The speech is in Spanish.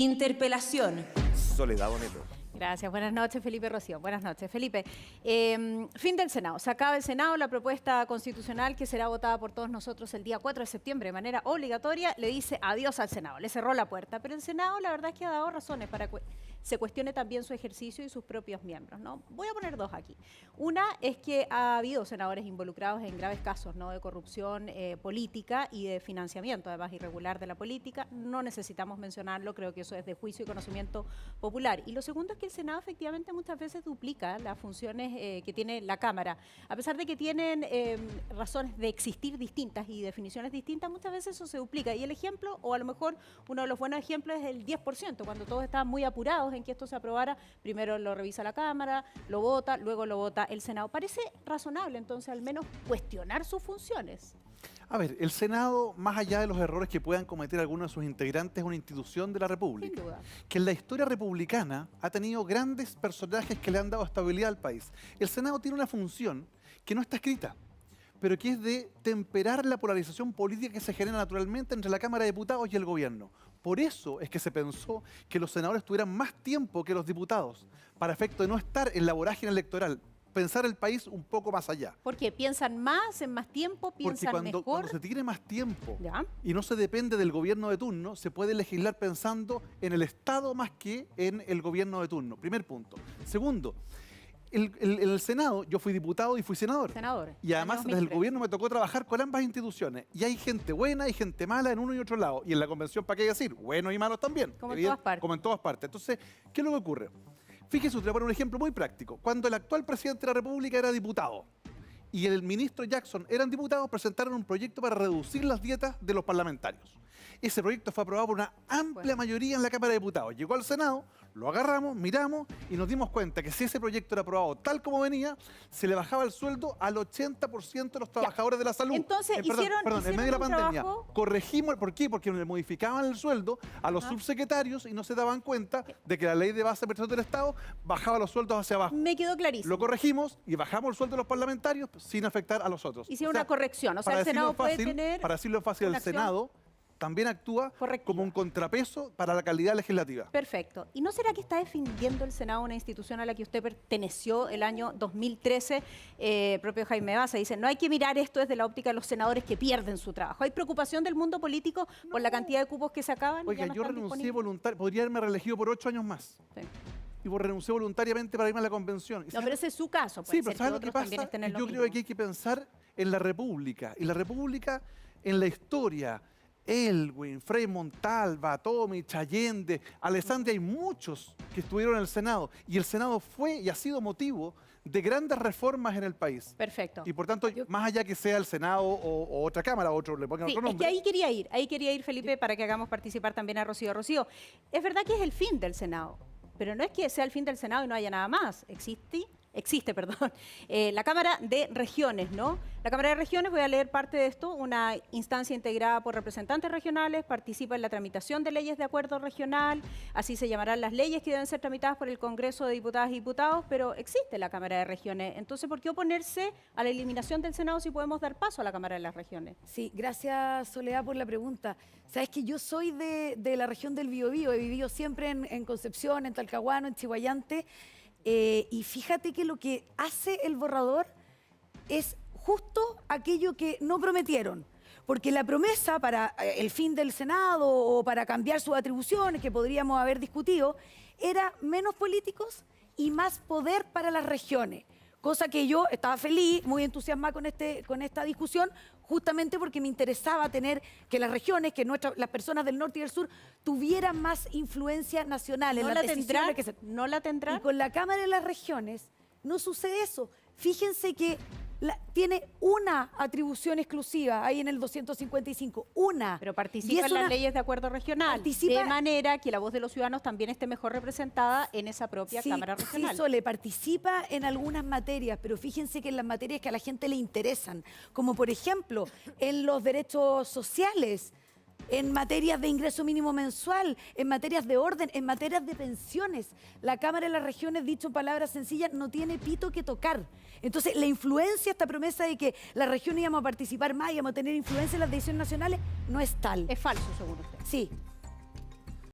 Interpelación. Soledad Boneto. Gracias. Buenas noches, Felipe Rocío. Buenas noches, Felipe. Fin del Senado. Se acaba el Senado, la propuesta constitucional que será votada por todos nosotros el día 4 de septiembre de manera obligatoria le dice adiós al Senado, le cerró la puerta. Pero el Senado la verdad es que ha dado razones para que se cuestione también su ejercicio y sus propios miembros, ¿no? Voy a poner dos aquí. Una es que ha habido senadores involucrados en graves casos, ¿no?, de corrupción política y de financiamiento, además irregular de la política. No necesitamos mencionarlo, creo que eso es de juicio y conocimiento popular. Y lo segundo es que el Senado efectivamente muchas veces duplica las funciones que tiene la Cámara. A pesar de que tienen razones de existir distintas y definiciones distintas, muchas veces eso se duplica. Y el ejemplo, o a lo mejor uno de los buenos ejemplos, es el 10%, cuando todos estaban muy apurados en que esto se aprobara, primero lo revisa la Cámara, lo vota, luego lo vota el Senado. Parece razonable entonces al menos cuestionar sus funciones. A ver, el Senado, más allá de los errores que puedan cometer algunos de sus integrantes, es una institución de la República. Sin duda. Que en la historia republicana ha tenido grandes personajes que le han dado estabilidad al país. El Senado tiene una función que no está escrita, pero que es de temperar la polarización política que se genera naturalmente entre la Cámara de Diputados y el gobierno. Por eso es que se pensó que los senadores tuvieran más tiempo que los diputados, para efecto de no estar en la vorágine electoral, pensar el país un poco más allá. ¿Por qué? ¿Piensan más, en más tiempo, piensan Porque cuando mejor? se tiene más tiempo ¿Ya? y no se depende del gobierno de turno, se puede legislar pensando en el Estado más que en el gobierno de turno. Primer punto. Segundo, en el Senado yo fui diputado y fui senador. Senador. Y además Año desde el 2003. gobierno me tocó trabajar con ambas instituciones. Y hay gente buena y gente mala en uno y otro lado. Y en la convención, ¿para qué decir? Buenos y malos también. Como en todas partes. Como en todas partes. Entonces, ¿qué es lo que ocurre? Fíjese, usted, voy a poner un ejemplo muy práctico. Cuando el actual presidente de la República era diputado y el ministro Jackson eran diputados, presentaron un proyecto para reducir las dietas de los parlamentarios. Ese proyecto fue aprobado por una amplia mayoría en la Cámara de Diputados. Llegó al Senado, lo agarramos, miramos y nos dimos cuenta que si ese proyecto era aprobado tal como venía, se le bajaba el sueldo al 80% de los trabajadores de la salud. Entonces, en hicieron medio de la un pandemia. trabajo. Corregimos, ¿por qué? Porque le modificaban el sueldo a los subsecretarios y no se daban cuenta de que la ley de base de prestación del Estado bajaba los sueldos hacia abajo. Me quedó clarísimo. Lo corregimos y bajamos el sueldo de los parlamentarios sin afectar a los otros. Hicieron una corrección, o sea, para el Senado decirlo puede fácil, tener para decirlo fácil, una el acción Senado también actúa correctiva. como un contrapeso para la calidad legislativa. Perfecto. ¿Y no será que está defendiendo el Senado una institución a la que usted perteneció el año 2013? Propio Jaime Baza dice, no hay que mirar esto desde la óptica de los senadores que pierden su trabajo. ¿Hay preocupación del mundo político por la cantidad de cupos que se acaban? Oiga, ¿Ya no yo están renuncié disponibles? voluntario, podría haberme reelegido por 8 años más. Sí. Y renuncié voluntariamente para irme a la convención. No, pero ese es su caso. Puede Sí, pero ser ¿sabes lo que otros también pasa? estén en lo Yo creo mismo. que hay que pensar en la República. Y la República, en la historia, Elwin, Frei Montalva, Tomic, Allende, Alessandria, hay muchos que estuvieron en el Senado. Y el Senado fue y ha sido motivo de grandes reformas en el país. Perfecto. Y por tanto, más allá que sea el Senado o otra Cámara, otro le pongan Sí, otro es que nombre. ahí quería ir, Felipe, para que hagamos participar también a Rocío. Rocío, es verdad que es el fin del Senado, pero no es que sea el fin del Senado y no haya nada más. Existe, perdón, la Cámara de Regiones, ¿no? La Cámara de Regiones, voy a leer parte de esto, una instancia integrada por representantes regionales, participa en la tramitación de leyes de acuerdo regional, así se llamarán las leyes que deben ser tramitadas por el Congreso de Diputadas y Diputados, pero existe la Cámara de Regiones. Entonces, ¿por qué oponerse a la eliminación del Senado si podemos dar paso a la Cámara de las Regiones? Sí, gracias Soledad por la pregunta. Sabes que yo soy de la región del Biobío, he vivido siempre en Concepción, en Talcahuano, en Chihuayante, y fíjate que lo que hace el borrador es justo aquello que no prometieron. Porque la promesa para el fin del Senado o para cambiar sus atribuciones, que podríamos haber discutido, era menos políticos y más poder para las regiones. Cosa que yo estaba feliz, muy entusiasmada con esta discusión, justamente porque me interesaba tener que las regiones, que las personas del norte y del sur tuvieran más influencia nacional en ¿No las la decisiones tendrán? que se... ¿No la tendrán? Y con la Cámara de las Regiones no sucede eso. Fíjense que tiene una atribución exclusiva ahí en el 255, una. Pero Y participa es en las una- leyes de acuerdo regional, participa- de manera que la voz de los ciudadanos también esté mejor representada en esa propia Cámara Regional. Sí, Sole, participa en algunas materias, pero fíjense que en las materias que a la gente le interesan, como por ejemplo en los derechos sociales, en materias de ingreso mínimo mensual, en materias de orden, en materias de pensiones. La Cámara de las Regiones, dicho en palabras sencillas, no tiene pito que tocar. Entonces, la influencia, esta promesa de que las regiones íbamos a participar más, íbamos a tener influencia en las decisiones nacionales, no es tal. Es falso, según usted. Sí,